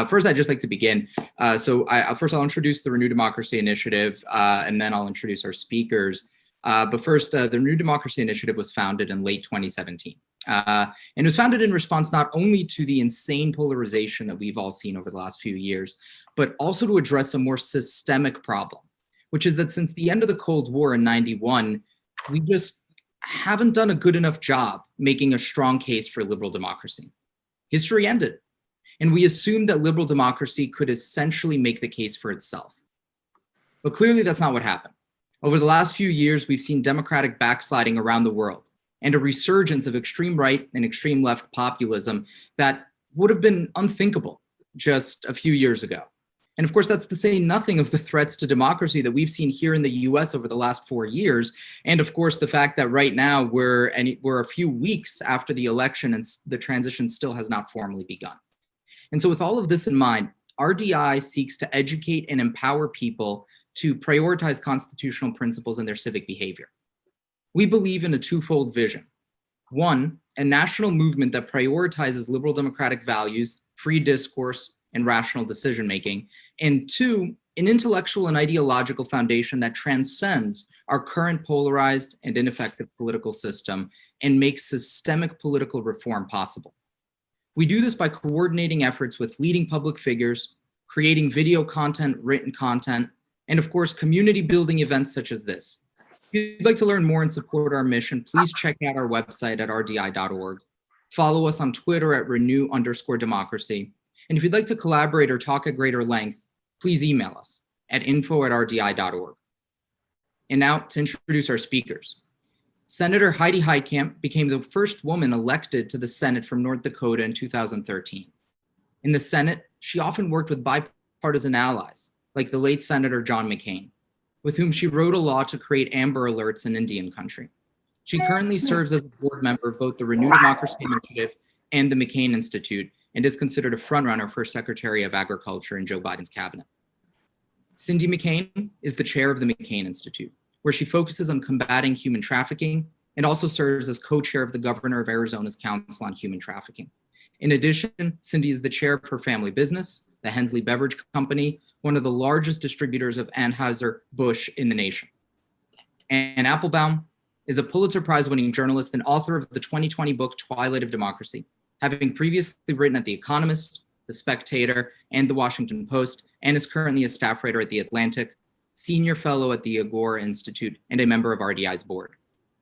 First, I'd just like to begin. First, I'll introduce the Renew Democracy Initiative, and then I'll introduce our speakers. But first, the Renew Democracy Initiative was founded in late 2017. And it was founded in response not only to the insane polarization that we've all seen over the last few years, but also to address a more systemic problem, which is that since the end of the Cold War in '91, we just haven't done a good enough job making a strong case for liberal democracy. History ended, and we assumed that liberal democracy could essentially make the case for itself. But clearly that's not what happened. Over the last few years, we've seen democratic backsliding around the world and a resurgence of extreme right and extreme left populism that would have been unthinkable just a few years ago. And of course, that's to say nothing of the threats to democracy that we've seen here in the US over the last 4 years. And of course, the fact that right now we're a few weeks after the election and the transition still has not formally begun. And so with all of this in mind, RDI seeks to educate and empower people to prioritize constitutional principles in their civic behavior. We believe in a twofold vision. One, a national movement that prioritizes liberal democratic values, free discourse, and rational decision-making. And two, an intellectual and ideological foundation that transcends our current polarized and ineffective political system and makes systemic political reform possible. We do this by coordinating efforts with leading public figures, creating video content, written content, and of course, community building events such as this. If you'd like to learn more and support our mission, please check out our website at rdi.org. Follow us on Twitter at renew_democracy. And if you'd like to collaborate or talk at greater length, please email us at info@rdi.org. And now to introduce our speakers. Senator Heidi Heitkamp became the first woman elected to the Senate from North Dakota in 2013. In the Senate, she often worked with bipartisan allies, like the late Senator John McCain, with whom she wrote a law to create Amber Alerts in Indian country. She currently serves as a board member of both the Renew Democracy Initiative and the McCain Institute, and is considered a frontrunner for Secretary of Agriculture in Joe Biden's cabinet. Cindy McCain is the chair of the McCain Institute, where she focuses on combating human trafficking and also serves as co-chair of the governor of Arizona's Council on Human Trafficking. In addition, Cindy is the chair of her family business, the Hensley Beverage Company, one of the largest distributors of Anheuser-Busch in the nation. And Applebaum is a Pulitzer Prize-winning journalist and author of the 2020 book, Twilight of Democracy, having previously written at The Economist, The Spectator, and The Washington Post, and is currently a staff writer at The Atlantic, senior fellow at the Agora Institute, and a member of RDI's board.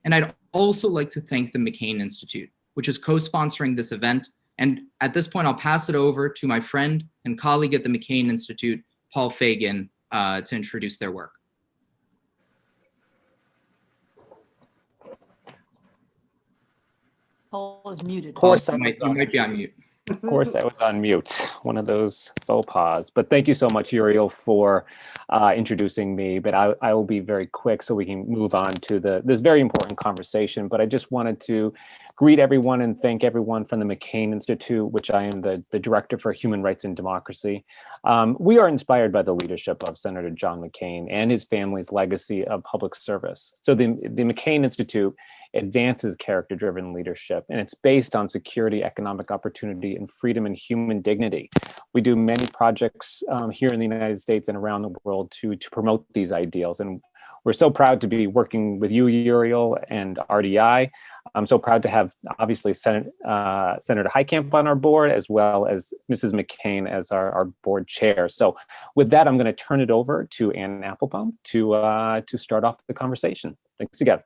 And I'd also like to thank the McCain Institute, which is co-sponsoring this event. And at this point, I'll pass it over to my friend and colleague at the McCain Institute, Paul Fagan, to introduce their work. Paul is muted. Of course, you might be on mute. Of course, I was on mute, one of those faux pas. But thank you so much, Uriel, for introducing me. But I will be very quick so we can move on to this very important conversation. But I just wanted to greet everyone and thank everyone from the McCain Institute, which I am the Director for Human Rights and Democracy. We are inspired by the leadership of Senator John McCain and his family's legacy of public service. So the McCain Institute advances character-driven leadership, and it's based on security, economic opportunity, and freedom and human dignity. We do many projects here in the United States and around the world to promote these ideals, and we're so proud to be working with you, Uriel, and RDI. I'm so proud to have, obviously, Senator Heitkamp on our board, as well as Mrs. McCain as our board chair. So with that, I'm going to turn it over to Ann Applebaum to start off the conversation. Thanks again.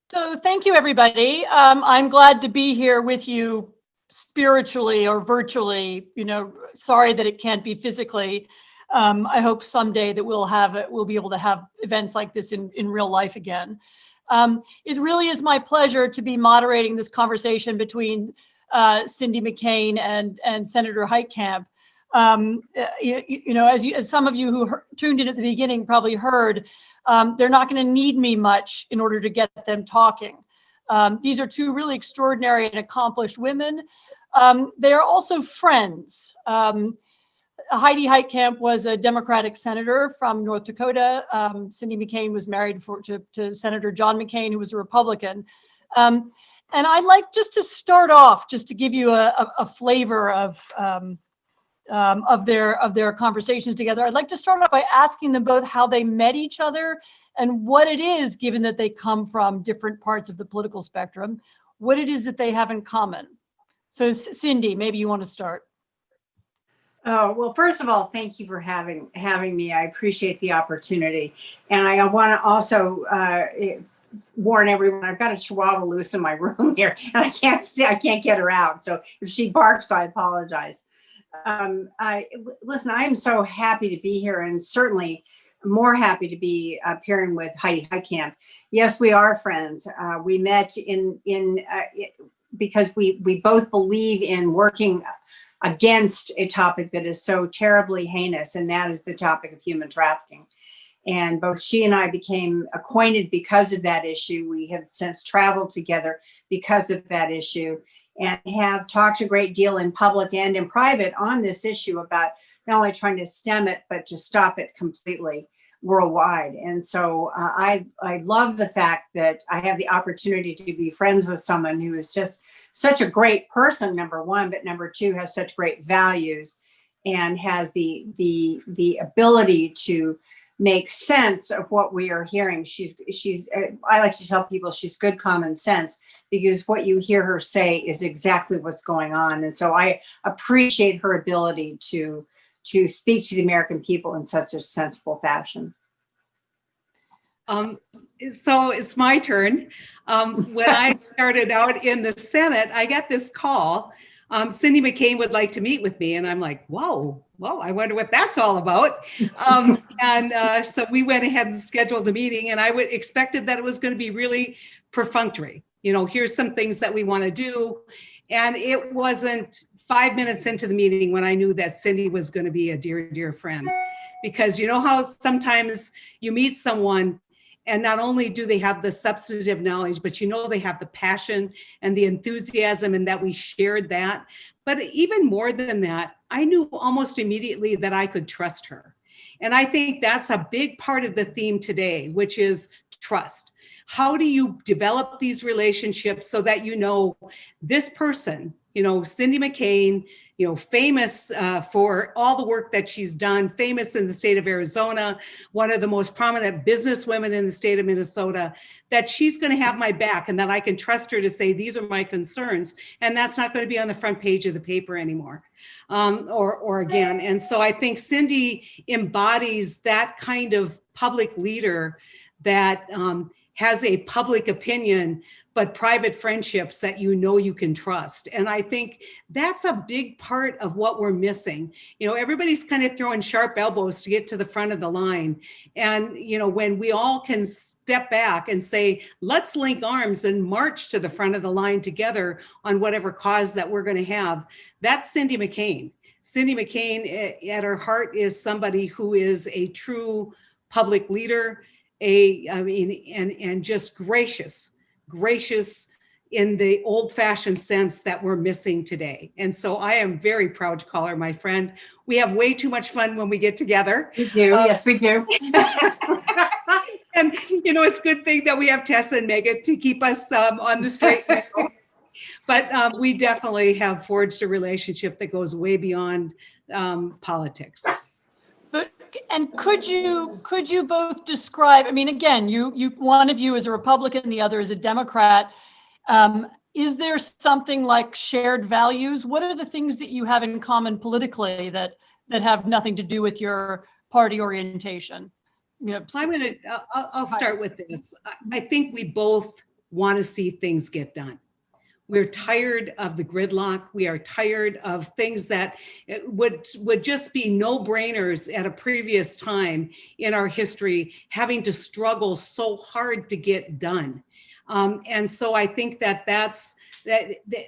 So thank you, everybody. I'm glad to be here with you spiritually or virtually. Sorry that it can't be physically. I hope someday that we'll be able to have events like this in real life again. It really is my pleasure to be moderating this conversation between Cindy McCain and Senator Heitkamp. As some of you who tuned in at the beginning probably heard, they're not going to need me much in order to get them talking. These are two really extraordinary and accomplished women. They are also friends. Heidi Heitkamp was a Democratic senator from North Dakota. Cindy McCain was married to Senator John McCain, who was a Republican. And I'd like just to start off, just to give you a flavor of their conversations together. I'd like to start off by asking them both how they met each other and what it is, given that they come from different parts of the political spectrum, what it is that they have in common. So Cindy, maybe you want to start. Oh, well, first of all, thank you for having me. I appreciate the opportunity. And I want to also warn everyone, I've got a chihuahua loose in my room here and I can't get her out. So if she barks, I apologize. Listen, I am so happy to be here, and certainly more happy to be appearing with Heidi Heitkamp. Yes, we are friends. We met because we both believe in working against a topic that is so terribly heinous, and that is the topic of human trafficking. And both she and I became acquainted because of that issue. We have since traveled together because of that issue, and have talked a great deal in public and in private on this issue about not only trying to stem it, but to stop it completely worldwide. And so I love the fact that I have the opportunity to be friends with someone who is just such a great person, number one, but number two, has such great values and has the ability to make sense of what we are hearing. I like to tell people she's good common sense, because what you hear her say is exactly what's going on. And so I appreciate her ability to speak to the American people in such a sensible fashion. So it's my turn. When I started out in the Senate, I got this call. Cindy McCain would like to meet with me. And I'm like, whoa, I wonder what that's all about. So we went ahead and scheduled the meeting, and I expected that it was going to be really perfunctory. You know, here's some things that we want to do. And it wasn't 5 minutes into the meeting when I knew that Cindy was going to be a dear, dear friend. Because you know how sometimes you meet someone and not only do they have the substantive knowledge, but you know they have the passion and the enthusiasm, and that we shared that. But even more than that, I knew almost immediately that I could trust her. And I think that's a big part of the theme today, which is trust. How do you develop these relationships so that you know this person, you know, Cindy McCain, you know, famous for all the work that she's done, famous in the state of Arizona, one of the most prominent businesswomen in the state of Minnesota, that she's going to have my back and that I can trust her to say, these are my concerns. And that's not going to be on the front page of the paper anymore or again. And so I think Cindy embodies that kind of public leader that has a public opinion, but private friendships that you know you can trust. And I think that's a big part of what we're missing. You know, everybody's kind of throwing sharp elbows to get to the front of the line. And, you know, when we all can step back and say, let's link arms and march to the front of the line together on whatever cause that we're going to have, that's Cindy McCain. Cindy McCain at her heart is somebody who is a true public leader, and just gracious in the old-fashioned sense that we're missing today. And so I am very proud to call her my friend. We have way too much fun when we get together. We do, yes, we do. And you know, it's a good thing that we have Tessa and Megan to keep us on the straight and narrow. But we definitely have forged a relationship that goes way beyond politics. And could you both describe, I mean, again, you one of you is a Republican, the other is a Democrat. Is there something like shared values? What are the things that you have in common politically that have nothing to do with your party orientation? You know, I'll start with this. I think we both want to see things get done. We're tired of the gridlock. We are tired of things that would just be no-brainers at a previous time in our history, having to struggle so hard to get done. And so I think that's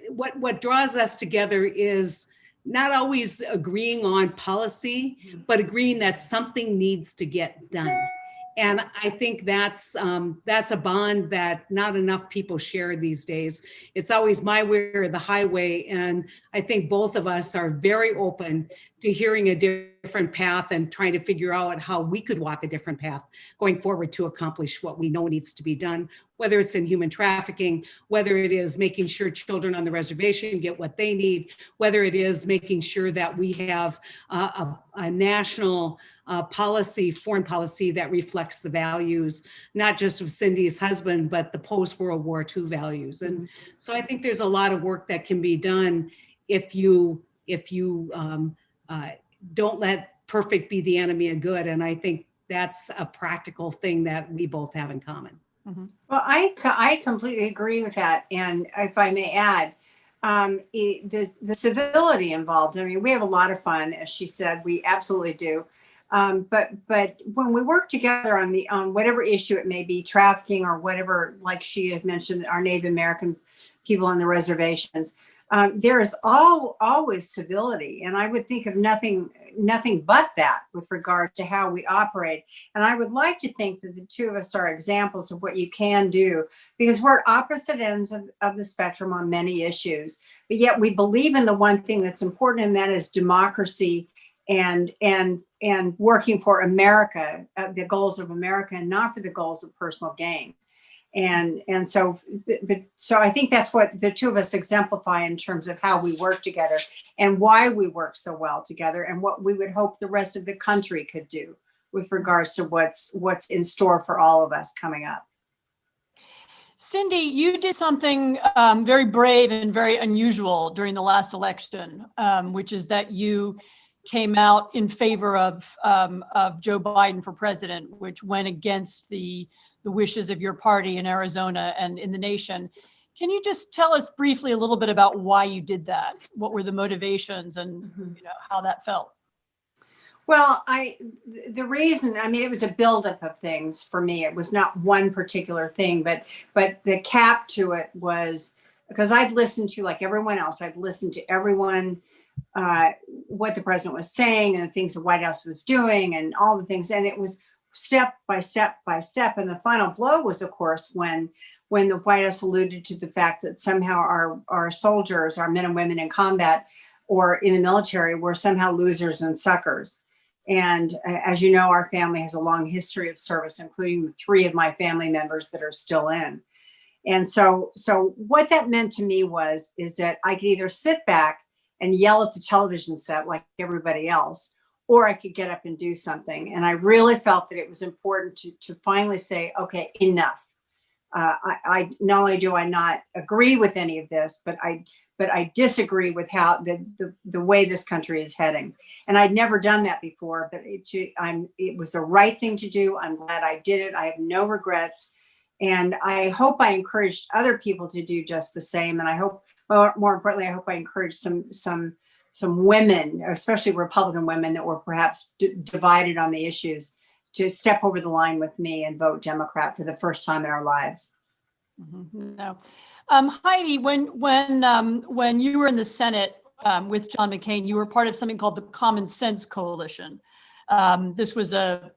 what draws us together is not always agreeing on policy, but agreeing that something needs to get done. And I think that's a bond that not enough people share these days. It's always my way or the highway. And I think both of us are very open to hearing a different path and trying to figure out how we could walk a different path going forward to accomplish what we know needs to be done, whether it's in human trafficking, whether it is making sure children on the reservation get what they need, whether it is making sure that we have a national policy, foreign policy that reflects the values, not just of Cindy's husband, but the post-World War II values. And so I think there's a lot of work that can be done if you don't let perfect be the enemy of good. And I think that's a practical thing that we both have in common. Mm-hmm. Well, I completely agree with that. And if I may add, the civility involved. I mean, we have a lot of fun, as she said, we absolutely do. But when we work together on whatever issue it may be, trafficking or whatever, like she has mentioned, our Native American people on the reservations, there is always civility, and I would think of nothing but that with regard to how we operate. And I would like to think that the two of us are examples of what you can do, because we're at opposite ends of the spectrum on many issues, but yet we believe in the one thing that's important, and that is democracy and working for America, the goals of America, and not for the goals of personal gain. And so I think that's what the two of us exemplify in terms of how we work together and why we work so well together, and what we would hope the rest of the country could do with regards to what's in store for all of us coming up. Cindy, you did something very brave and very unusual during the last election, which is that you came out in favor of Joe Biden for president, which went against the wishes of your party in Arizona and in the nation. Can you just tell us briefly a little bit about why you did that? What were the motivations, and how that felt? Well, the reason, I mean, it was a buildup of things for me. It was not one particular thing, but the cap to it was because I'd listened to, like everyone else, I'd listened to everyone, what the president was saying and the things the White House was doing and all the things. And it was step by step by step. And the final blow was, of course, when the White House alluded to the fact that somehow our soldiers, our men and women in combat or in the military, were somehow losers and suckers. And as you know, our family has a long history of service, including 3 of my family members that are still in. And so what that meant to me is that I could either sit back and yell at the television set like everybody else, or I could get up and do something. And I really felt that it was important to finally say, okay, enough. I not only do I not agree with any of this, but I disagree with how the way this country is heading. And I'd never done that before, but it was the right thing to do. I'm glad I did it. I have no regrets. And I hope I encouraged other people to do just the same. And I hope, more importantly, I hope I encouraged some women, especially Republican women that were perhaps divided on the issues, to step over the line with me and vote Democrat for the first time in our lives. Mm-hmm. No. Heidi, when you were in the Senate with John McCain, you were part of something called the Common Sense Coalition. This was a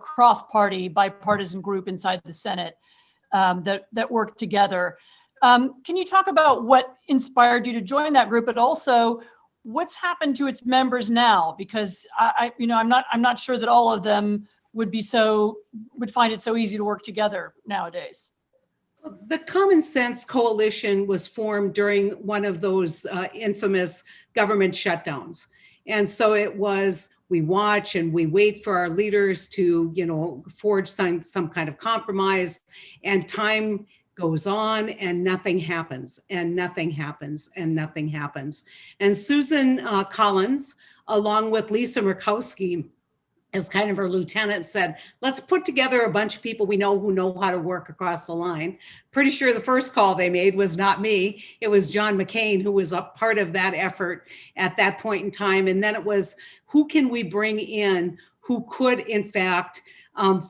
cross-party, bipartisan group inside the Senate that worked together. Can you talk about what inspired you to join that group, but also what's happened to its members now? Because I'm not sure that all of them would find it so easy to work together nowadays. The Common Sense Coalition was formed during one of those infamous government shutdowns. And so it was, we watch and we wait for our leaders to, forge some kind of compromise, and time goes on and nothing happens and nothing happens and nothing happens. And Susan Collins, along with Lisa Murkowski, as kind of her lieutenant, said, let's put together a bunch of people we know who know how to work across the line. Pretty sure the first call they made was not me. It was John McCain, who was a part of that effort at that point in time. And then it was, who can we bring in who could, in fact,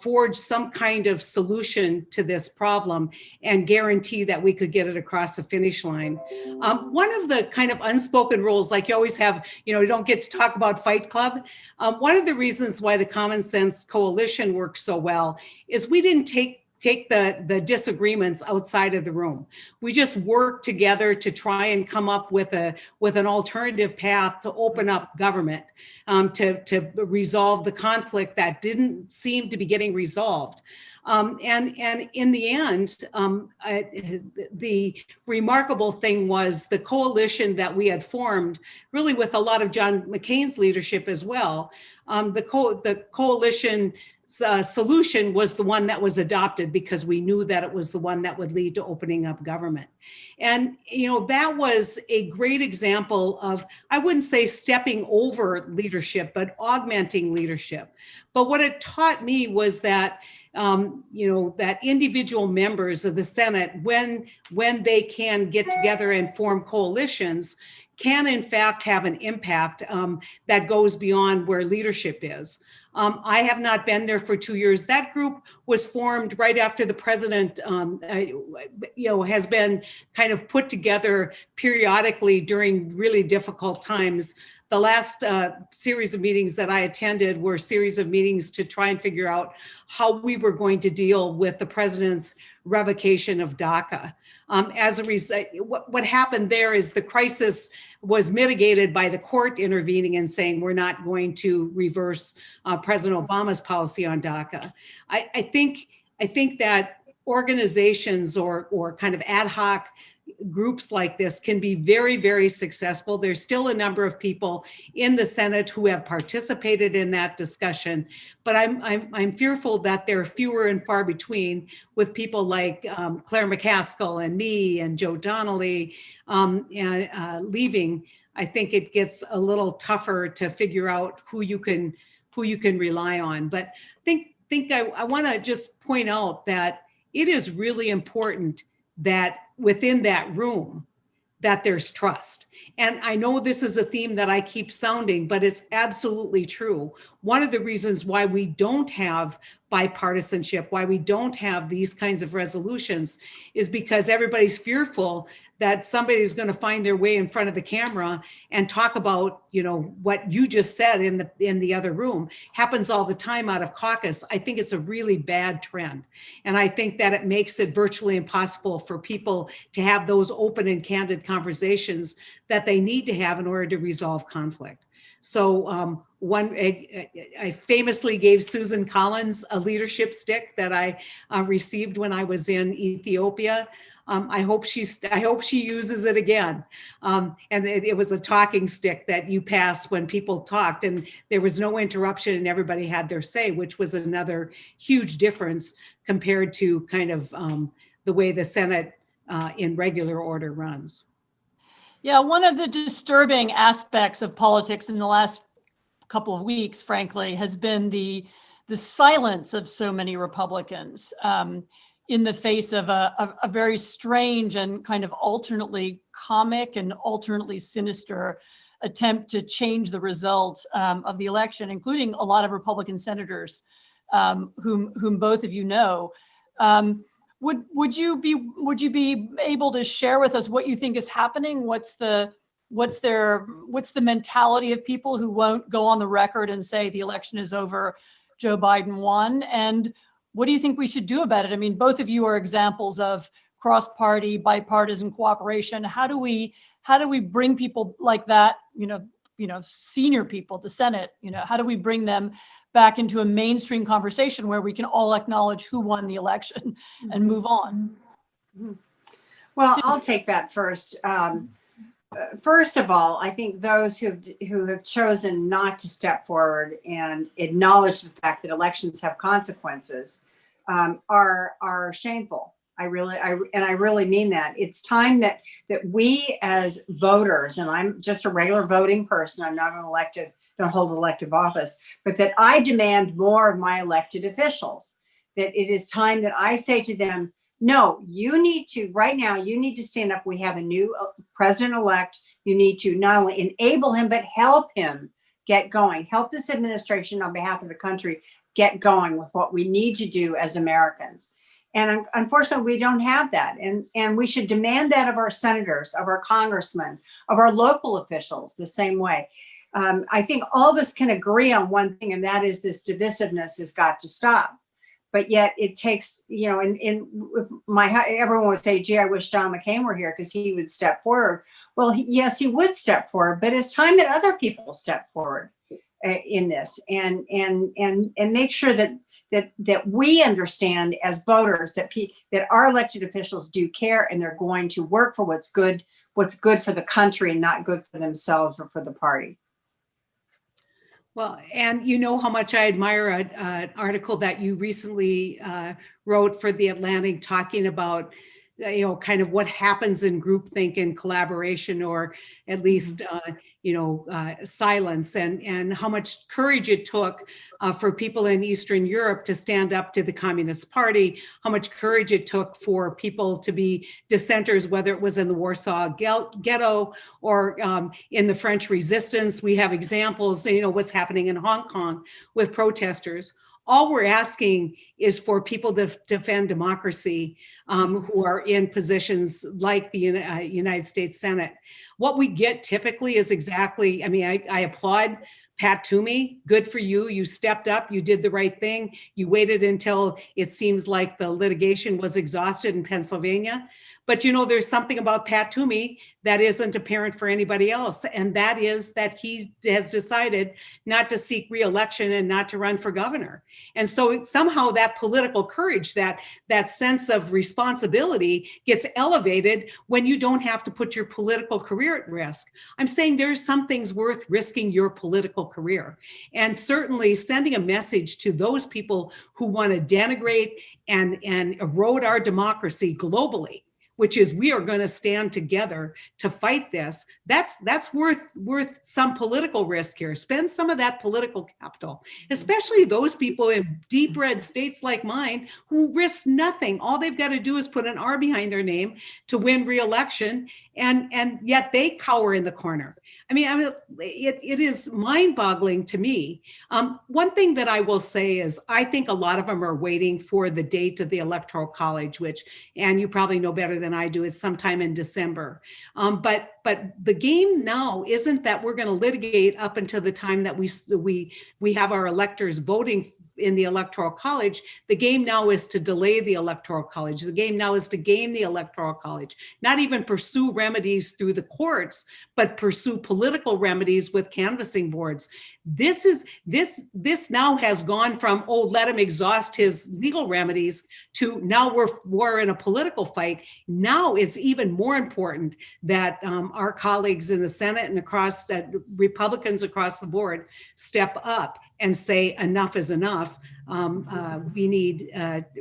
forge some kind of solution to this problem and guarantee that we could get it across the finish line. One of the kind of unspoken rules, like you always have, you don't get to talk about Fight Club. One of the reasons why the Common Sense Coalition works so well is we didn't take the disagreements outside of the room. We just work together to try and come up with an alternative path to open up government, to resolve the conflict that didn't seem to be getting resolved. And in the end, the remarkable thing was the coalition that we had formed, really with a lot of John McCain's leadership as well. The coalition solution was the one that was adopted because we knew that it was the one that would lead to opening up government. And, that was a great example of, I wouldn't say stepping over leadership, but augmenting leadership. But what it taught me was that, that individual members of the Senate, when they can get together and form coalitions, can in fact have an impact that goes beyond where leadership is. I have not been there for 2 years. That group was formed right after the president, has been kind of put together periodically during really difficult times. The last series of meetings that I attended were a series of meetings to try and figure out how we were going to deal with the president's revocation of DACA. As a result, what happened there is the crisis was mitigated by the court intervening and saying we're not going to reverse President Obama's policy on DACA. I think that organizations or kind of ad hoc groups like this can be very, very successful. There's still a number of people in the Senate who have participated in that discussion, but I'm fearful that there are fewer and far between, with people like Claire McCaskill and me and Joe Donnelly leaving. I think it gets a little tougher to figure out who you can rely on. But I want to just point out that it is really important that within that room, that there's trust. And I know this is a theme that I keep sounding, but it's absolutely true. One of the reasons why we don't have bipartisanship, why we don't have these kinds of resolutions, is because everybody's fearful that somebody's going to find their way in front of the camera and talk about, what you just said in the other room. Happens all the time out of caucus. I think it's a really bad trend. And I think that it makes it virtually impossible for people to have those open and candid conversations that they need to have in order to resolve conflict. So I famously gave Susan Collins a leadership stick that I received when I was in Ethiopia. I hope she uses it again. And it was a talking stick that you pass when people talked, and there was no interruption and everybody had their say, which was another huge difference compared to kind of the way the Senate in regular order runs. Yeah, one of the disturbing aspects of politics in the last couple of weeks, frankly, has been the silence of so many Republicans in the face of a very strange and kind of alternately comic and alternately sinister attempt to change the result of the election, including a lot of Republican senators whom both of you know. Would you be able to share with us what you think is happening? What's the mentality of people who won't go on the record and say the election is over, Joe Biden won? And what do you think we should do about it? I mean, both of you are examples of cross-party, bipartisan cooperation. How do we bring people like that, senior people, the Senate, how do we bring them back into a mainstream conversation where we can all acknowledge who won the election and move on? Well, I'll take that first. First of all, I think those who have chosen not to step forward and acknowledge the fact that elections have consequences are shameful. I really mean that. It's time that we as voters, and I'm just a regular voting person, I'm not don't hold elective office, but that I demand more of my elected officials, that it is time that I say to them, no, right now, you need to stand up. We have a new president-elect. You need to not only enable him, but help him get going. Help this administration on behalf of the country get going with what we need to do as Americans. And unfortunately, we don't have that. And we should demand that of our senators, of our congressmen, of our local officials the same way. I think all of us can agree on one thing, and that is this divisiveness has got to stop. but yet it takes, you know, everyone would say, gee, I wish John McCain were here because he would step forward. Well, yes, he would step forward, but it's time that other people step forward in this and make sure that we understand as voters that our elected officials do care and they're going to work for what's good for the country and not good for themselves or for the party. Well, and you know how much I admire an article that you recently wrote for The Atlantic talking about, you know, kind of what happens in groupthink and collaboration, or at least, silence, and how much courage it took for people in Eastern Europe to stand up to the Communist Party, how much courage it took for people to be dissenters, whether it was in the Warsaw Ghetto or in the French Resistance. We have examples, you know, what's happening in Hong Kong with protesters. All we're asking is for people to defend democracy who are in positions like the United States Senate. What we get typically is exactly, I mean, I applaud Pat Toomey. Good for you. You stepped up. You did the right thing. You waited until it seems like the litigation was exhausted in Pennsylvania. But, you know, there's something about Pat Toomey that isn't apparent for anybody else. And that is that he has decided not to seek re-election and not to run for governor. And so somehow that political courage, that sense of responsibility gets elevated when you don't have to put your political career at risk. I'm saying there's some things worth risking your political career. And certainly sending a message to those people who want to denigrate and erode our democracy globally, which is we are going to stand together to fight this. That's worth some political risk here. Spend some of that political capital, especially those people in deep red states like mine who risk nothing. All they've got to do is put an R behind their name to win re-election, and yet they cower in the corner. I mean, it is mind-boggling to me. One thing that I will say is I think a lot of them are waiting for the date of the Electoral College, which, and you probably know better than I do, is sometime in December. But the game now isn't that we're going to litigate up until the time that we have our electors voting in the Electoral College. The game now is to delay the Electoral College. The game now is to game the Electoral College, not even pursue remedies through the courts, but pursue political remedies with canvassing boards. This now has gone from, oh, let him exhaust his legal remedies, to now we're in a political fight. Now it's even more important that our colleagues in the Senate and across Republicans across the board step up and say enough is enough. We need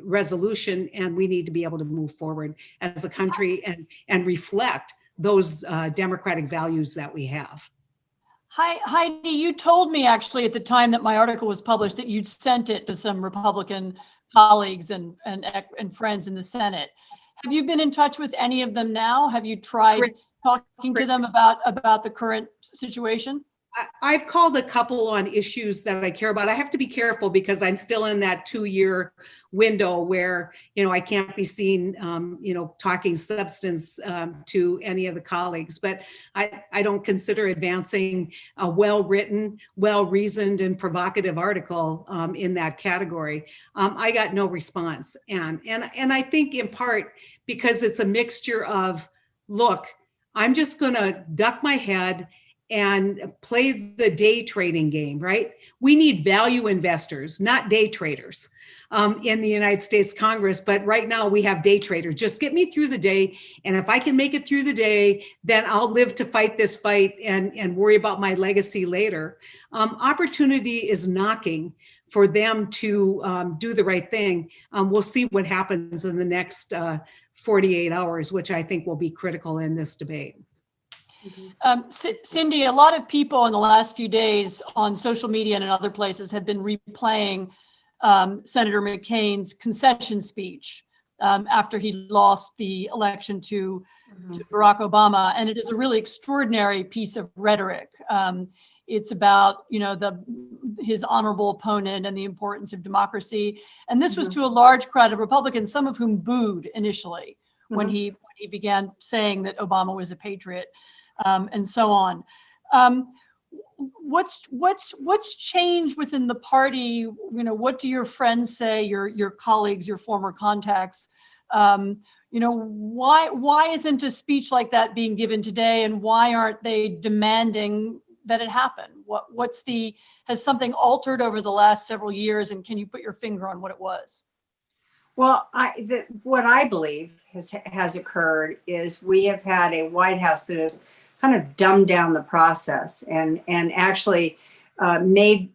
resolution, and we need to be able to move forward as a country and reflect those democratic values that we have. Hi, Heidi, you told me actually at the time that my article was published that you'd sent it to some Republican colleagues and friends in the Senate. Have you been in touch with any of them now? Have you tried talking to them about the current situation? I've called a couple on issues that I care about. I have to be careful because I'm still in that 2-year window where, you know, I can't be seen, talking substance to any of the colleagues. But I don't consider advancing a well-written, well-reasoned, and provocative article in that category. I got no response, and I think in part because it's a mixture of, look, I'm just going to duck my head and play the day trading game, right? We need value investors, not day traders in the United States Congress. But right now we have day traders. Just get me through the day. And if I can make it through the day, then I'll live to fight this fight and worry about my legacy later. Opportunity is knocking for them to do the right thing. We'll see what happens in the next 48 hours, which I think will be critical in this debate. Cindy, a lot of people in the last few days on social media and in other places have been replaying Senator McCain's concession speech after he lost the election to Barack Obama. And it is a really extraordinary piece of rhetoric. It's about, his honorable opponent and the importance of democracy. And this was to a large crowd of Republicans, some of whom booed initially when he began saying that Obama was a patriot. And so on. what's changed within the party? You know, what do your friends say, your colleagues, your former contacts? You know, why isn't a speech like that being given today, and why aren't they demanding that it happen? Has something altered over the last several years, and can you put your finger on what it was? Well, what I believe has occurred is we have had a White House that has kind of dumbed down the process and actually made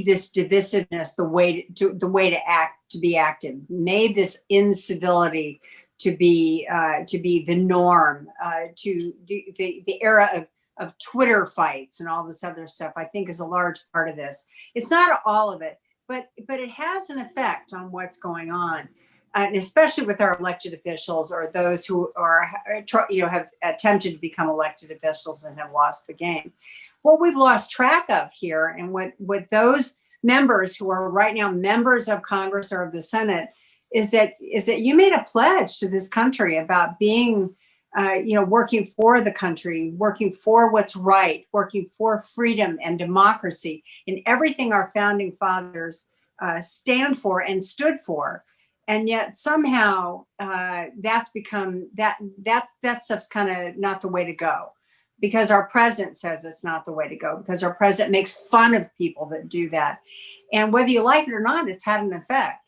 this divisiveness the way to be active, made this incivility to be the norm, to the era of Twitter fights and all this other stuff. I think is a large part of this. It's not all of it, but it has an effect on what's going on. And especially with our elected officials or those who have attempted to become elected officials and have lost the game. What we've lost track of here, and what those members who are right now members of Congress or of the Senate, is that you made a pledge to this country about being, working for the country, working for what's right, working for freedom and democracy, and everything our founding fathers stand for and stood for. And yet somehow that's become that stuff's kind of not the way to go, because our president says it's not the way to go, because our president makes fun of people that do that. And whether you like it or not, it's had an effect.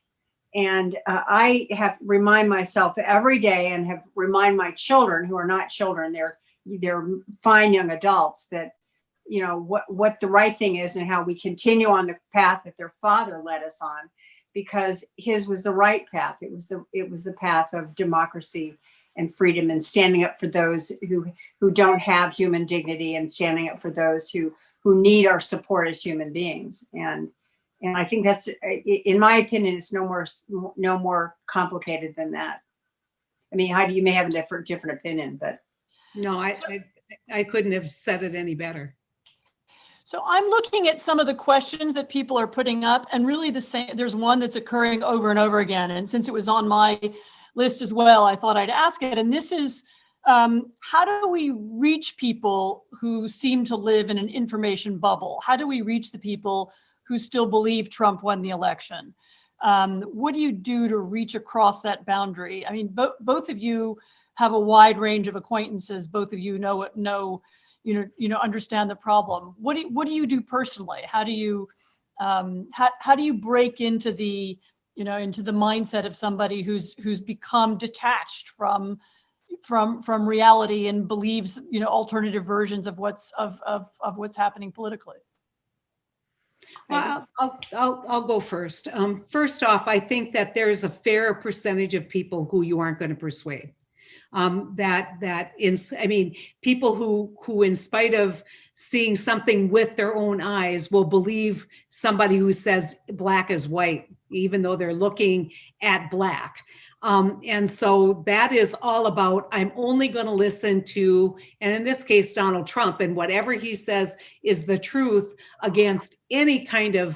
And I have remind myself every day, and have remind my children, who are not children, they're fine young adults, that what the right thing is and how we continue on the path that their father led us on. Because his was the right path. It was the path of democracy and freedom, and standing up for those who don't have human dignity, and standing up for those who need our support as human beings. And I think that's, in my opinion, it's no more complicated than that. I mean, Heidi, you may have a different opinion, but no, I couldn't have said it any better. So I'm looking at some of the questions that people are putting up, and really the same. There's one that's occurring over and over again. And since it was on my list as well, I thought I'd ask it. And this is, how do we reach people who seem to live in an information bubble? How do we reach the people who still believe Trump won the election? What do you do to reach across that boundary? I mean, both of you have a wide range of acquaintances. Both of you understand the problem. What do you do personally? How do you break into the mindset of somebody who's become detached from reality and believes alternative versions of what's happening politically? Well, I'll go first. First off, I think that there's a fair percentage of people who you aren't going to persuade. People who in spite of seeing something with their own eyes will believe somebody who says black is white, even though they're looking at black. And so that is all about, I'm only going to listen to, and in this case, Donald Trump, and whatever he says is the truth, against any kind of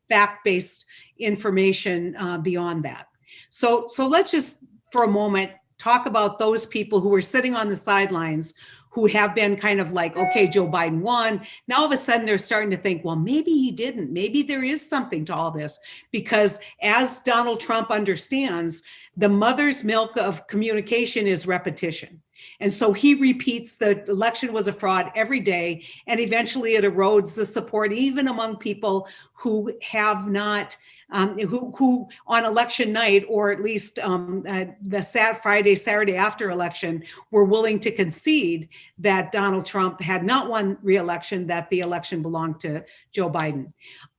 fact-based information beyond that. So let's just, for a moment, talk about those people who were sitting on the sidelines, who have been kind of like, okay, Joe Biden won. Now all of a sudden they're starting to think, well, maybe he didn't. Maybe there is something to all this, because as Donald Trump understands, the mother's milk of communication is repetition. And so he repeats the election was a fraud every day, and eventually it erodes the support even among people who have not, who on election night, or at least the Saturday after election, were willing to concede that Donald Trump had not won re-election, that the election belonged to Joe Biden.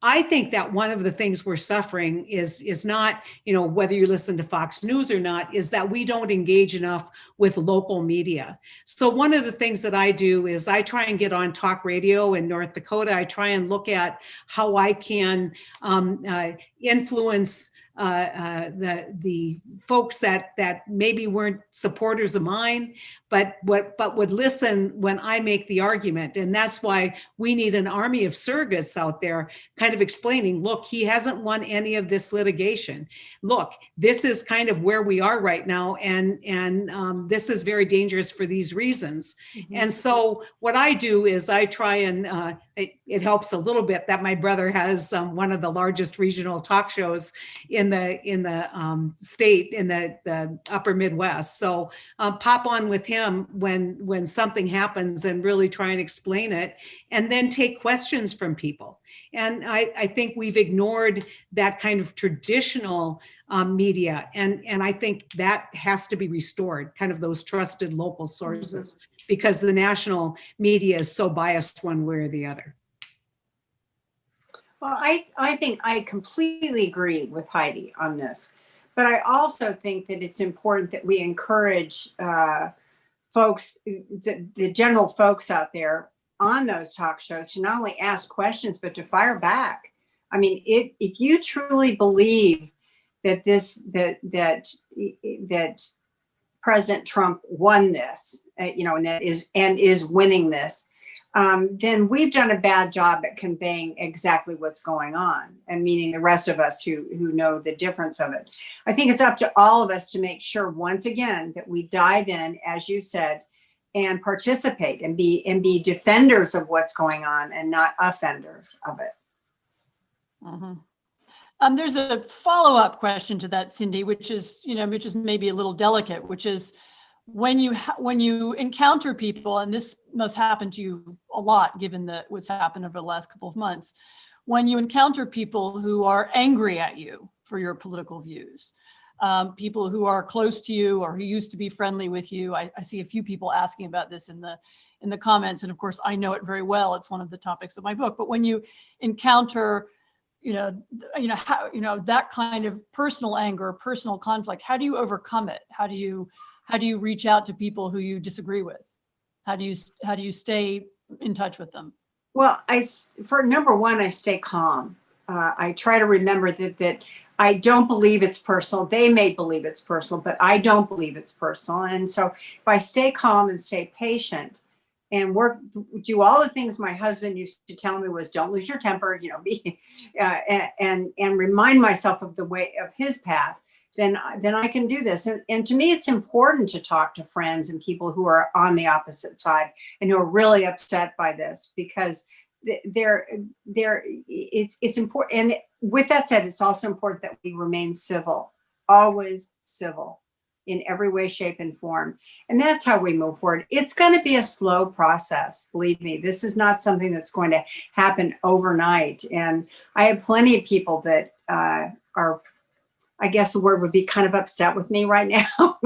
I think that one of the things we're suffering is not, whether you listen to Fox News or not, is that we don't engage enough with local media. So one of the things that I do is I try and get on talk radio in North Dakota. I try and look at how I can influence the folks that maybe weren't supporters of mine, but would listen when I make the argument. And that's why we need an army of surrogates out there kind of explaining, look, he hasn't won any of this litigation. Look, this is kind of where we are right now. And this is very dangerous for these reasons. Mm-hmm. And so what I do is I try and it helps a little bit that my brother has one of the largest regional talk shows in the state, in the upper Midwest. So pop on with him when something happens and really try and explain it, and then take questions from people. And I think we've ignored that kind of traditional media, and I think that has to be restored, kind of those trusted local sources, mm-hmm. because the national media is so biased one way or the other. Well, I think I completely agree with Heidi on this, but I also think that it's important that we encourage folks, the general folks out there on those talk shows, to not only ask questions, but to fire back. I mean, if you truly believe that that President Trump won this, and is winning this, then we've done a bad job at conveying exactly what's going on, and meaning the rest of us who know the difference of it. I think it's up to all of us to make sure, once again, that we dive in, as you said, and participate and be defenders of what's going on and not offenders of it. Mm-hmm. There's a follow-up question to that, Cindy, which is maybe a little delicate, which is, when you encounter people, and this must happen to you a lot, given what's happened over the last couple of months, when you encounter people who are angry at you for your political views, people who are close to you or who used to be friendly with you. I see a few people asking about this in the comments, and of course I know it very well. It's one of the topics of my book. But when you encounter that kind of personal anger, personal conflict, how do you overcome it? How do you reach out to people who you disagree with? How do you stay in touch with them? Well, for number one, I stay calm. I try to remember that I don't believe it's personal. They may believe it's personal, but I don't believe it's personal. And so if I stay calm and stay patient and do all the things my husband used to tell me was, don't lose your temper, and remind myself of the way of his path, then I can do this. And to me, it's important to talk to friends and people who are on the opposite side and who are really upset by this, because it's important. And with that said, it's also important that we remain civil, always civil in every way, shape, and form. And that's how we move forward. It's going to be a slow process. Believe me, this is not something that's going to happen overnight. And I have plenty of people that are, I guess the word would be, kind of upset with me right now,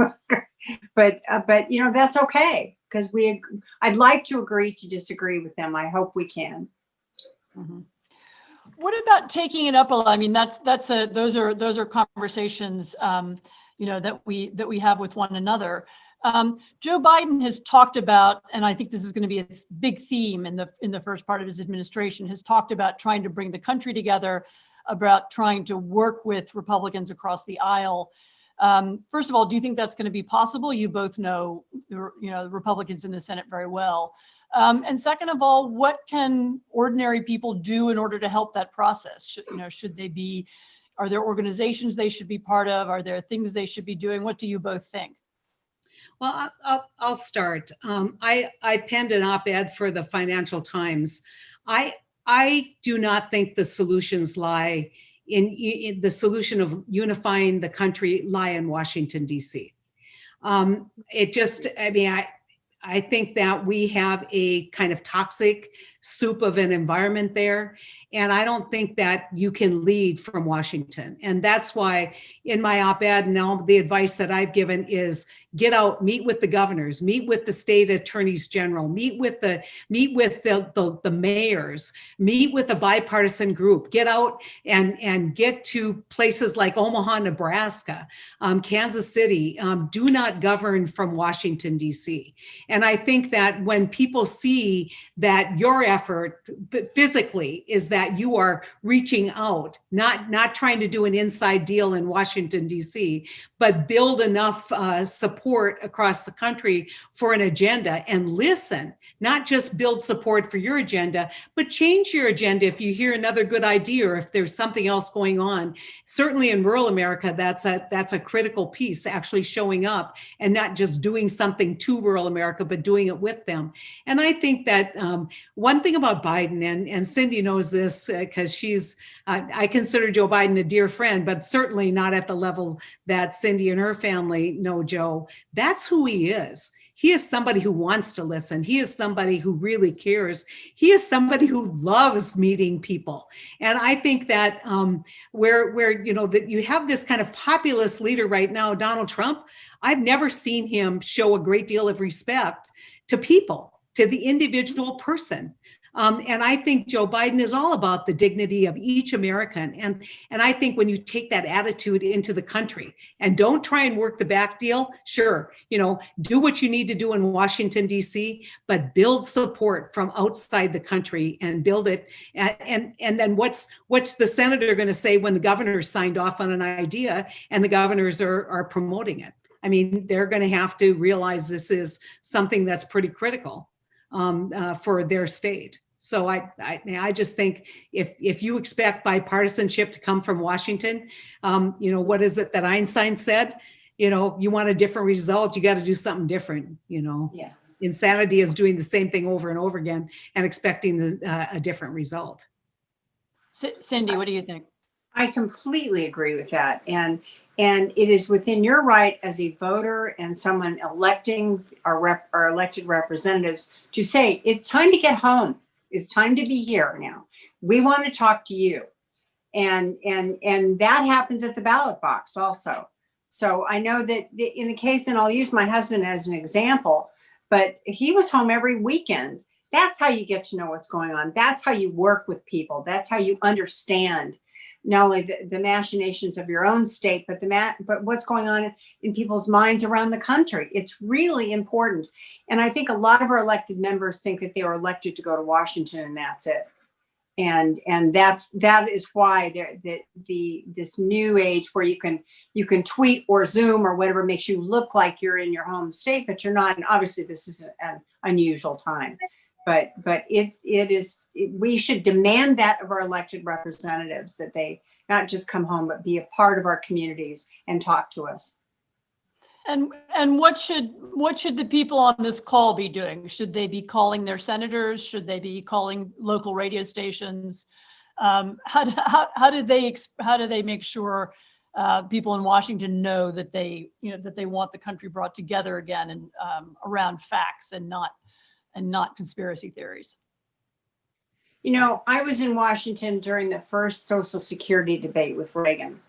but that's okay, because I'd like to agree to disagree with them. I hope we can. Mm-hmm. What about taking it up? I mean, those are conversations, that we have with one another. Joe Biden has talked about, and I think this is going to be a big theme in the first part of his administration, has talked about trying to bring the country together, about trying to work with Republicans across the aisle. First of all, do you think that's going to be possible? You both know the Republicans in the Senate very well. And second of all, what can ordinary people do in order to help that process? Are there organizations they should be part of? Are there things they should be doing? What do you both think? Well, I'll start. I penned an op-ed for the Financial Times. I do not think the solutions lie in the solution of unifying the country lie in Washington, D.C. I think that we have a kind of toxic soup of an environment there. And I don't think that you can lead from Washington. And that's why in my op-ed, now the advice that I've given is get out, meet with the governors, meet with the state attorneys general, meet with the mayors, meet with a bipartisan group, get out and get to places like Omaha, Nebraska, Kansas City. Do not govern from Washington, D.C. And I think that when people see that your effort physically is that you are reaching out, not trying to do an inside deal in Washington, D.C., but build enough support across the country for an agenda and listen, not just build support for your agenda, but change your agenda if you hear another good idea or if there's something else going on. Certainly in rural America, that's a critical piece, actually showing up and not just doing something to rural America, but doing it with them. And I think that one thing about Biden, and Cindy knows this because I consider Joe Biden a dear friend, but certainly not at the level that Cindy and her family know Joe. That's who he is. He is somebody who wants to listen. He is somebody who really cares. He is somebody who loves meeting people. And I think that where that you have this kind of populist leader right now, Donald Trump, I've never seen him show a great deal of respect to people, to the individual person. And I think Joe Biden is all about the dignity of each American. And I think when you take that attitude into the country and don't try and work the back deal, sure, do what you need to do in Washington, D.C., but build support from outside the country and build it. And then what's the senator going to say when the governor signed off on an idea and the governors are promoting it? I mean, they're going to have to realize this is something that's pretty critical for their state. So I just think if you expect bipartisanship to come from Washington, what is it that Einstein said? You want a different result, you got to do something different. Yeah. Insanity is doing the same thing over and over again and expecting a different result. Cindy, what do you think? I completely agree with that. And it is within your right as a voter and someone electing our elected representatives to say, it's time to get home. It's time to be here now. We want to talk to you. And that happens at the ballot box also. So I know that in the case, and I'll use my husband as an example, but he was home every weekend. That's how you get to know what's going on. That's how you work with people. That's how you understand not only the machinations of your own state, but what's going on in people's minds around the country. It's really important. And I think a lot of our elected members think that they were elected to go to Washington and that's it. And that is why this new age where you can tweet or Zoom or whatever makes you look like you're in your home state, but you're not. And obviously this is an unusual time. But we should demand that of our elected representatives, that they not just come home, but be a part of our communities and talk to us. And what should the people on this call be doing? Should they be calling their senators? Should they be calling local radio stations? How do they make sure people in Washington know that they want the country brought together again and around facts and not conspiracy theories? I was in Washington during the first Social Security debate with Reagan.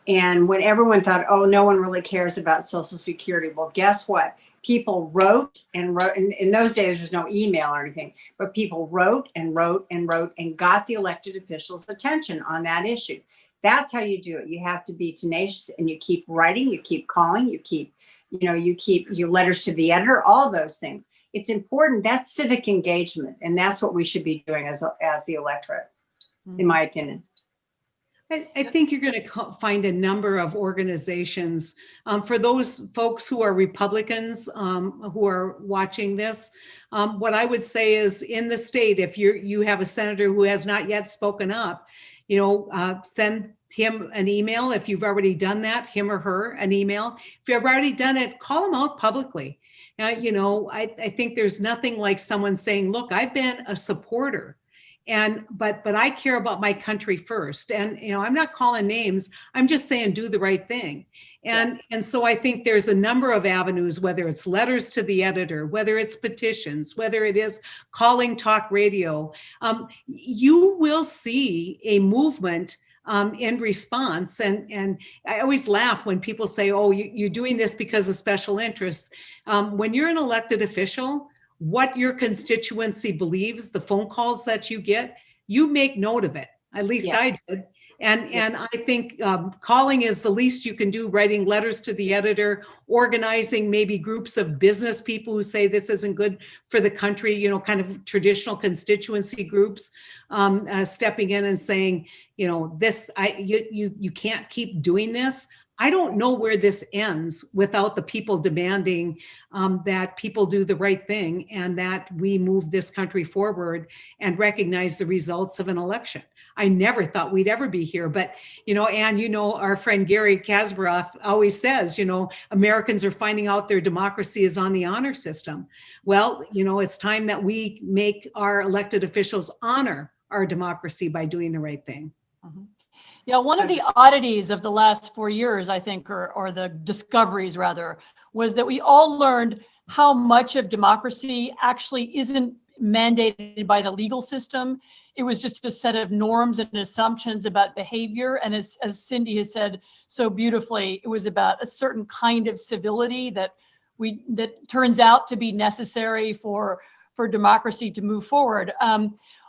And when everyone thought, oh, no one really cares about Social Security. Well, guess what? People wrote and wrote. And in those days, there's no email or anything, but people wrote and wrote and wrote and got the elected officials' attention on that issue. That's how you do it. You have to be tenacious and you keep writing, you keep calling, you keep your letters to the editor, all those things. It's important. That's civic engagement. And that's what we should be doing as the electorate, in my opinion. I think you're going to find a number of organizations for those folks who are Republicans who are watching this. What I would say is in the state, if you have a senator who has not yet spoken up, send him an email. If you've already done that, him or her an email. If you've already done it, call them out publicly. I think there's nothing like someone saying, look, I've been a supporter. But I care about my country first. And, I'm not calling names. I'm just saying, do the right thing. And so I think there's a number of avenues, whether it's letters to the editor, whether it's petitions, whether it is calling talk radio. You will see a movement in response. And I always laugh when people say, oh, you're doing this because of special interests. When you're an elected official, what your constituency believes, the phone calls that you get, you make note of it. At least I did. And I think calling is the least you can do, writing letters to the editor, organizing maybe groups of business people who say this isn't good for the country, you know, kind of traditional constituency groups, stepping in and saying, you know, you can't keep doing this. I don't know where this ends without the people demanding that people do the right thing and that we move this country forward and recognize the results of an election. I never thought we'd ever be here, but, you know, and, you know, our friend Gary Kasparov always says, you know, Americans are finding out their democracy is on the honor system. Well, you know, it's time that we make our elected officials honor our democracy by doing the right thing. Mm-hmm. Yeah, one of the oddities of the last 4 years, I think, or the discoveries rather, was that we all learned how much of democracy actually isn't mandated by the legal system. It was just a set of norms and assumptions about behavior. And as Cindy has said so beautifully, it was about a certain kind of civility that turns out to be necessary for democracy to move forward.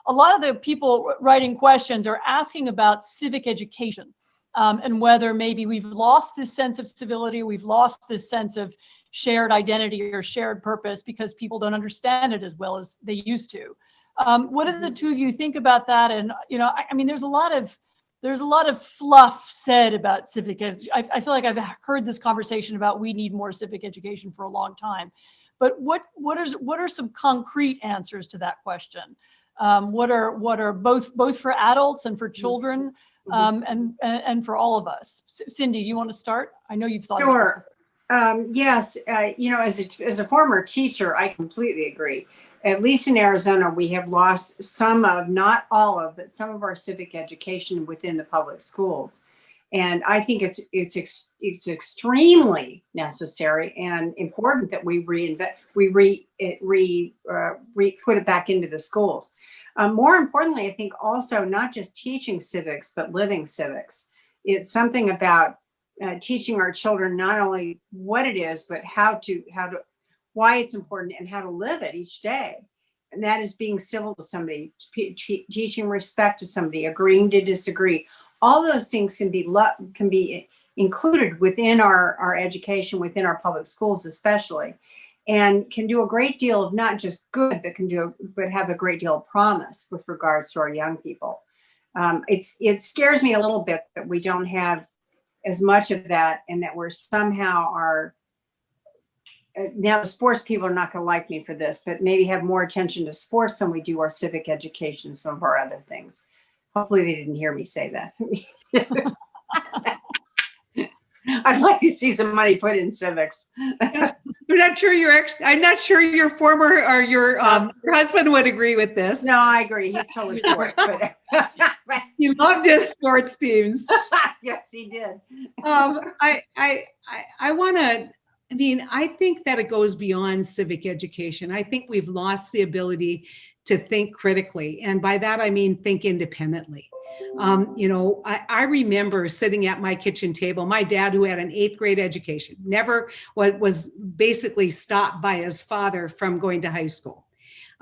A lot of the people writing questions are asking about civic education and whether maybe we've lost this sense of civility, we've lost this sense of shared identity or shared purpose because people don't understand it as well as they used to. What do the two of you think about that? And, you know, I mean, there's a lot of fluff said about civic education. I feel like I've heard this conversation about we need more civic education for a long time. But what are some concrete answers to that question? What are both for adults and for children, and for all of us? Cindy, you want to start? I know you've thought. Sure. Yes. You know, as a former teacher, I completely agree. At least in Arizona, we have lost some of, not all of, but some of our civic education within the public schools. And I think it's extremely necessary and important that we put it back into the schools. More importantly, I think also not just teaching civics, but living civics. It's something about teaching our children not only what it is, but why it's important and how to live it each day. And that is being civil to somebody, teaching respect to somebody, agreeing to disagree. All those things can be included within our education, within our public schools especially, and can do a great deal of not just good, but have a great deal of promise with regards to our young people. It scares me a little bit that we don't have as much of that, and that we're somehow now the sports people are not going to like me for this, but maybe have more attention to sports than we do our civic education and some of our other things. Hopefully they didn't hear me say that. I'd like to see some money put in civics. I'm not sure your former or your husband would agree with this. No, I agree. He's totally sports, but he loved his sports teams. Yes, he did. I think that it goes beyond civic education. I think we've lost the ability to think critically. And by that, I mean, think independently. I remember sitting at my kitchen table, my dad, who had an 8th grade education, never was basically stopped by his father from going to high school.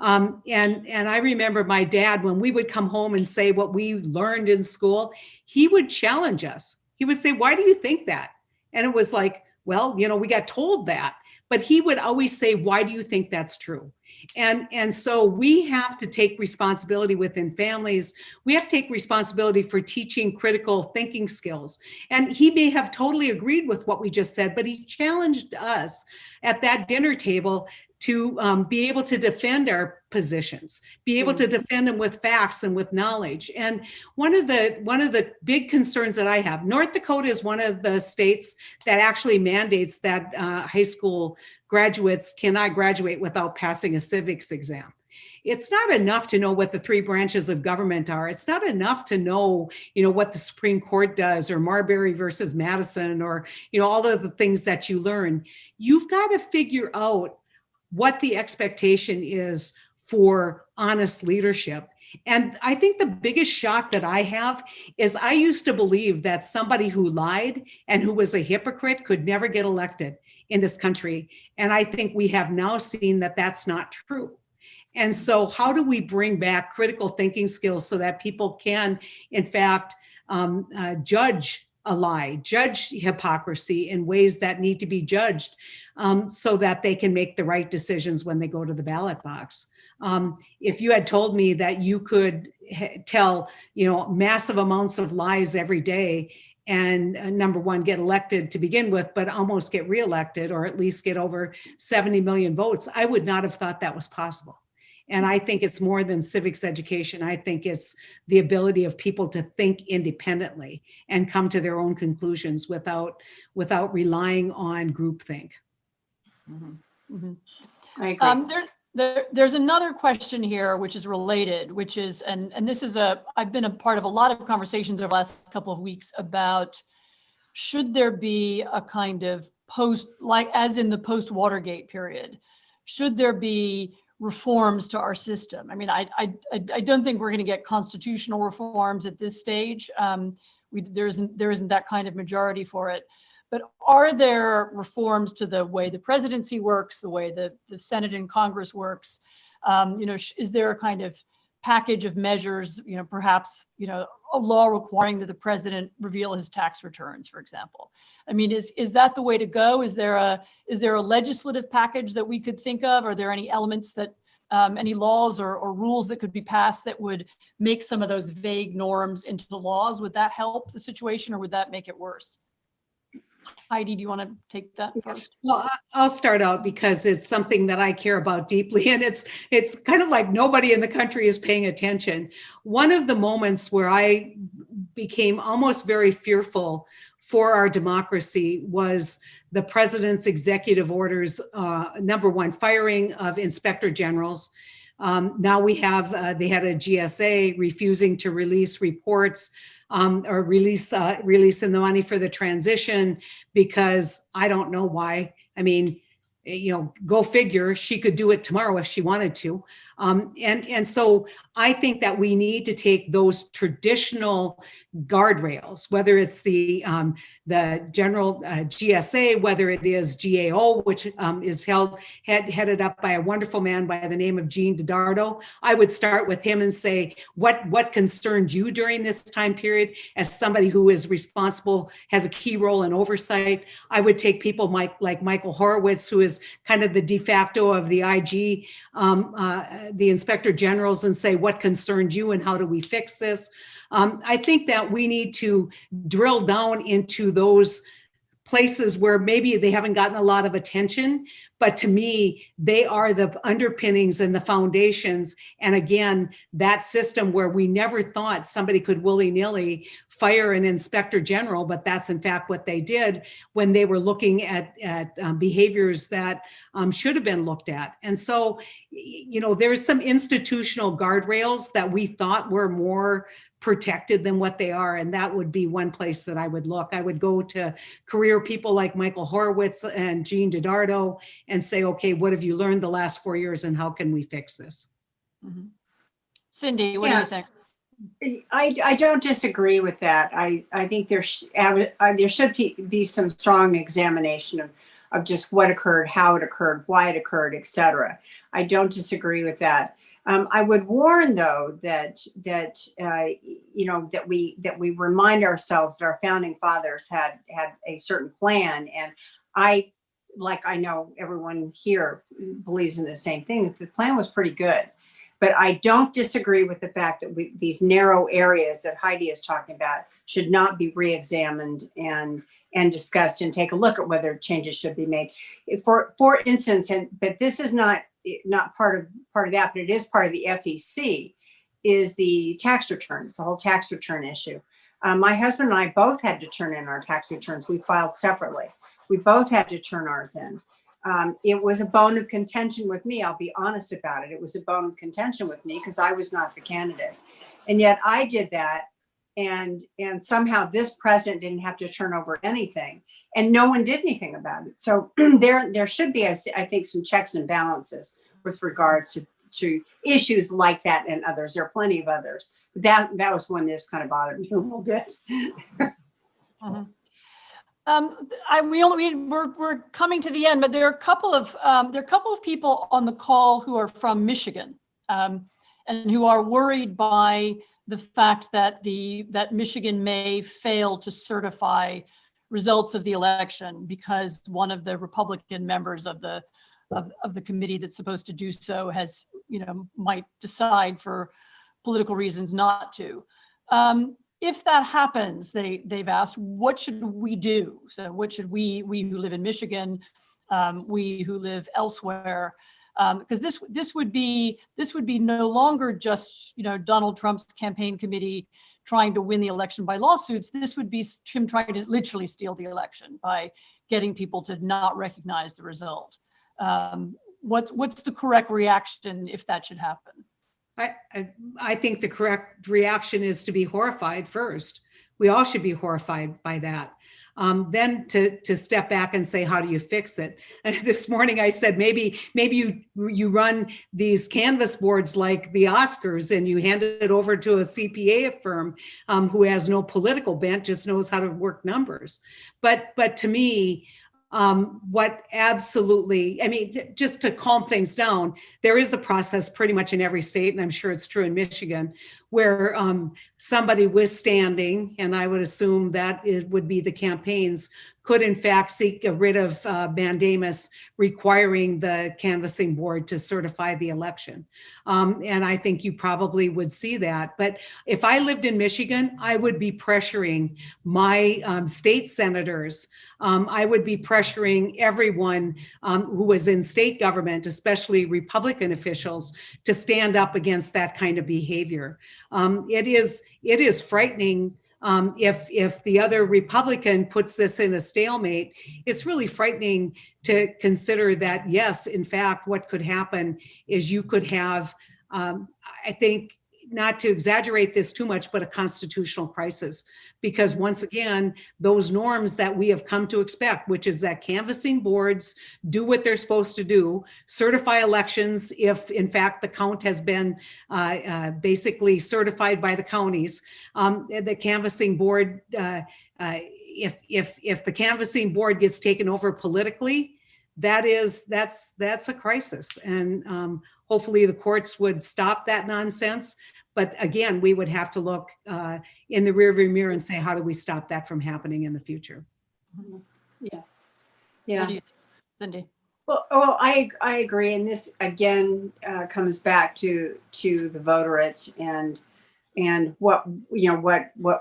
And I remember my dad, when we would come home and say what we learned in school, he would challenge us. He would say, "Why do you think that?" And it was like, well, we got told that, but he would always say, "Why do you think that's true?" And so we have to take responsibility within families. We have to take responsibility for teaching critical thinking skills. And he may have totally agreed with what we just said, but he challenged us at that dinner table to be able to defend our positions, be able to defend them with facts and with knowledge. And one of the big concerns that I have, North Dakota is one of the states that actually mandates that high school graduates cannot graduate without passing a civics exam. It's not enough to know what the 3 branches of government are. It's not enough to know, what the Supreme Court does, or Marbury versus Madison, or, all of the things that you learn. You've got to figure out what the expectation is for honest leadership. And I think the biggest shock that I have is I used to believe that somebody who lied and who was a hypocrite could never get elected in this country. And I think we have now seen that that's not true. And so how do we bring back critical thinking skills so that people can, in fact, judge a lie, judge hypocrisy in ways that need to be judged, so that they can make the right decisions when they go to the ballot box. If you had told me that you could tell, massive amounts of lies every day and number one, get elected to begin with, but almost get reelected or at least get over 70 million votes, I would not have thought that was possible. And I think it's more than civics education. I think it's the ability of people to think independently and come to their own conclusions without relying on groupthink. Mm-hmm. Mm-hmm. I agree. There's another question here, which is related, which is, and this is I've been a part of a lot of conversations over the last couple of weeks about, should there be a kind of as in the post-Watergate period, should there be reforms to our system? I mean, I don't think we're going to get constitutional reforms at this stage. There isn't that kind of majority for it. But are there reforms to the way the presidency works, the way the Senate and Congress works? Is there a kind of package of measures, perhaps, a law requiring that the president reveal his tax returns, for example? I mean, is that the way to go? Is there a legislative package that we could think of? Are there any elements that, any laws or rules that could be passed that would make some of those vague norms into the laws? Would that help the situation, or would that make it worse? Heidi, do you want to take that first? Well, I'll start out because it's something that I care about deeply, and it's kind of like nobody in the country is paying attention. One of the moments where I became almost very fearful for our democracy was the president's executive orders, number one, firing of inspector generals. Now we have, they had a GSA refusing to release reports or releasing the money for the transition, because I don't know why. I mean, go figure, she could do it tomorrow if she wanted to. And so I think that we need to take those traditional guardrails, whether it's the general GSA, whether it is GAO, which is headed up by a wonderful man by the name of Gene DiDardo. I would start with him and say, what concerned you during this time period as somebody who is responsible, has a key role in oversight? I would take people like Michael Horowitz, who is kind of the de facto of the IG, the inspector generals, and say, what concerned you and how do we fix this? I think that we need to drill down into those places where maybe they haven't gotten a lot of attention, but to me, they are the underpinnings and the foundations. And again, that system where we never thought somebody could willy-nilly fire an inspector general, but that's in fact what they did when they were looking at behaviors that should have been looked at. And so, there's some institutional guardrails that we thought were more protected than what they are. And that would be one place that I would look. I would go to career people like Michael Horowitz and Gene DiDardo and say, okay, what have you learned the last 4 years and how can we fix this? Mm-hmm. Cindy, what do you think? I don't disagree with that. I think there should be some strong examination of just what occurred, how it occurred, why it occurred, et cetera. I don't disagree with that. I would warn, though, that we remind ourselves that our founding fathers had a certain plan, and I know everyone here believes in the same thing. The plan was pretty good, but I don't disagree with the fact that these narrow areas that Heidi is talking about should not be re-examined and discussed, and take a look at whether changes should be made. For instance, but this is not part of that, but it is part of the FEC, is the tax returns, the whole tax return issue. My husband and I both had to turn in our tax returns. We filed separately. We both had to turn ours in. It was a bone of contention with me. I'll be honest about it. It was a bone of contention with me because I was not the candidate. And yet I did that. And somehow this president didn't have to turn over anything, and no one did anything about it. So there should be, I think, some checks and balances with regards to issues like that and others. There are plenty of others. That was one that just kind of bothered me a little bit. Mm-hmm. We're coming to the end, but there are a couple of people on the call who are from Michigan, and who are worried by the fact that that Michigan may fail to certify results of the election because one of the Republican members of the committee that's supposed to do so has, might decide for political reasons not to. If that happens, they've asked, what should we do? So what should we who live in Michigan, we who live elsewhere, because this would be no longer just Donald Trump's campaign committee trying to win the election by lawsuits. This would be him trying to literally steal the election by getting people to not recognize the result. What's the correct reaction if that should happen? I think the correct reaction is to be horrified first. We all should be horrified by that. Then to step back and say, how do you fix it? And this morning I said, maybe you run these canvas boards like the Oscars and you hand it over to a CPA firm who has no political bent, just knows how to work numbers. But to me, what absolutely, just to calm things down, there is a process pretty much in every state, and I'm sure it's true in Michigan, where somebody withstanding, and I would assume that it would be the campaigns, could in fact seek a writ of mandamus requiring the canvassing board to certify the election. And I think you probably would see that. But if I lived in Michigan, I would be pressuring my state senators. I would be pressuring everyone who was in state government, especially Republican officials, to stand up against that kind of behavior. It is frightening. If the other Republican puts this in a stalemate, it's really frightening to consider that, yes, in fact, what could happen is you could have, I think, not to exaggerate this too much, but a constitutional crisis. Because once again, those norms that we have come to expect, which is that canvassing boards do what they're supposed to do, certify elections if in fact the count has been basically certified by the counties. The canvassing board, if the canvassing board gets taken over politically, that's a crisis. And hopefully the courts would stop that nonsense. But again, we would have to look in the rearview mirror and say, how do we stop that from happening in the future? Yeah. What do you think, Cindy? Well, I agree. And this again comes back to the voterate and what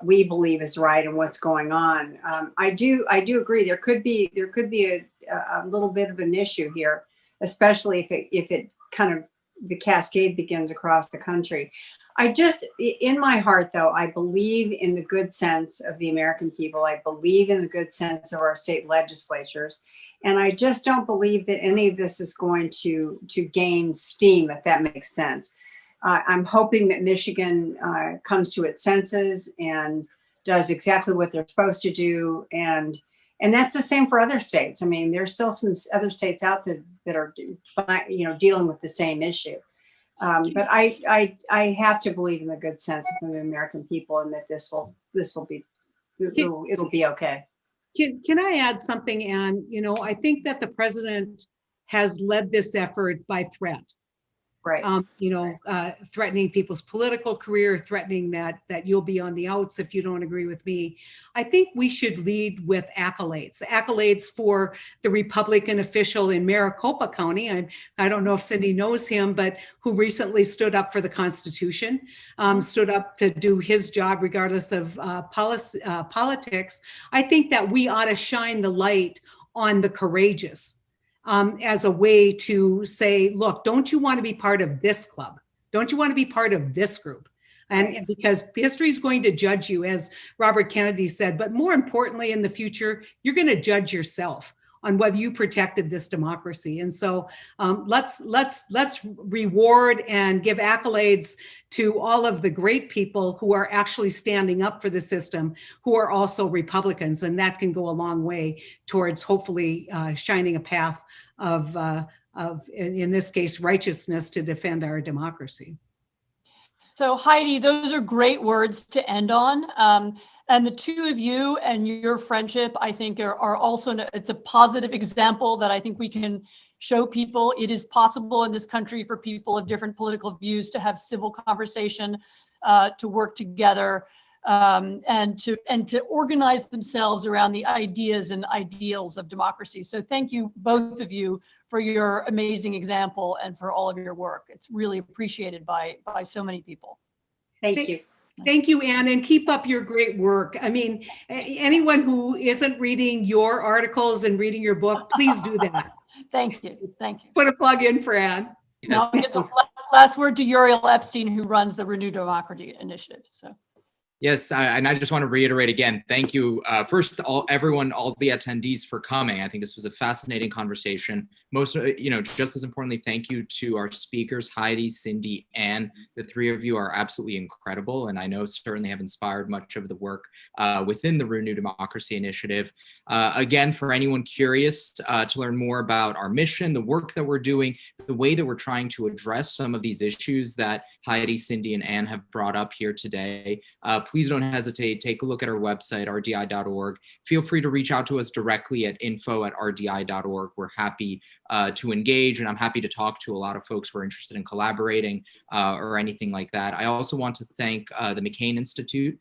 we believe is right and what's going on. I do agree. There could be a little bit of an issue here, especially if it kind of the cascade begins across the country. In my heart, though, I believe in the good sense of the American people. I believe in the good sense of our state legislatures. And I just don't believe that any of this is going to gain steam, if that makes sense. I'm hoping that Michigan comes to its senses and does exactly what they're supposed to do. And that's the same for other states. I mean, there's still some other states out there that are, dealing with the same issue. But I have to believe in the good sense of the American people, and that it'll be okay. Can I add something, Anne? I think that the president has led this effort by threat. Right. Threatening people's political career, threatening that you'll be on the outs if you don't agree with me. I think we should lead with accolades for the Republican official in Maricopa County. I don't know if Cindy knows him, but who recently stood up for the Constitution, stood up to do his job regardless of politics. I think that we ought to shine the light on the courageous. As a way to say, look, don't you want to be part of this club? Don't you want to be part of this group? And because history is going to judge you, as Robert Kennedy said, but more importantly, in the future, you're going to judge yourself on whether you protected this democracy. And so let's reward and give accolades to all of the great people who are actually standing up for the system, who are also Republicans. And that can go a long way towards hopefully shining a path of in this case, righteousness to defend our democracy. So Heidi, those are great words to end on. And the two of you and your friendship, I think, are also, it's a positive example that I think we can show people it is possible in this country for people of different political views to have civil conversation, to work together, and to organize themselves around the ideas and ideals of democracy. So thank you, both of you, for your amazing example and for all of your work. It's really appreciated by so many people. Thank you. Thank you, Anne, and keep up your great work. I mean, anyone who isn't reading your articles and reading your book, please do that. Thank you. Thank you. Put a plug in for Anne. Now I'll give the last word to Uriel Epshtein, who runs the Renew Democracy Initiative. So. Yes, and I just want to reiterate again, thank you, first, all the attendees for coming. I think this was a fascinating conversation. Just as importantly, thank you to our speakers, Heidi, Cindy, Anne. The three of you are absolutely incredible, and I know certainly have inspired much of the work within the Renew Democracy Initiative. Again, for anyone curious to learn more about our mission, the work that we're doing, the way that we're trying to address some of these issues that Heidi, Cindy, and Anne have brought up here today, please don't hesitate. Take a look at our website, rdi.org. Feel free to reach out to us directly at info@rdi.org. We're happy to engage, and I'm happy to talk to a lot of folks who are interested in collaborating or anything like that. I also want to thank the McCain Institute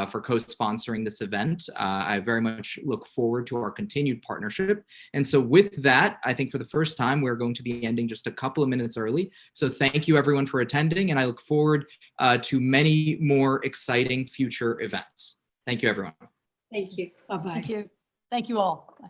for co-sponsoring this event. I very much look forward to our continued partnership. And so with that, I think for the first time, we're going to be ending just a couple of minutes early. So thank you everyone for attending, and I look forward to many more exciting future events. Thank you, everyone. Thank you. Bye-bye. Thank you. Thank you all. Bye.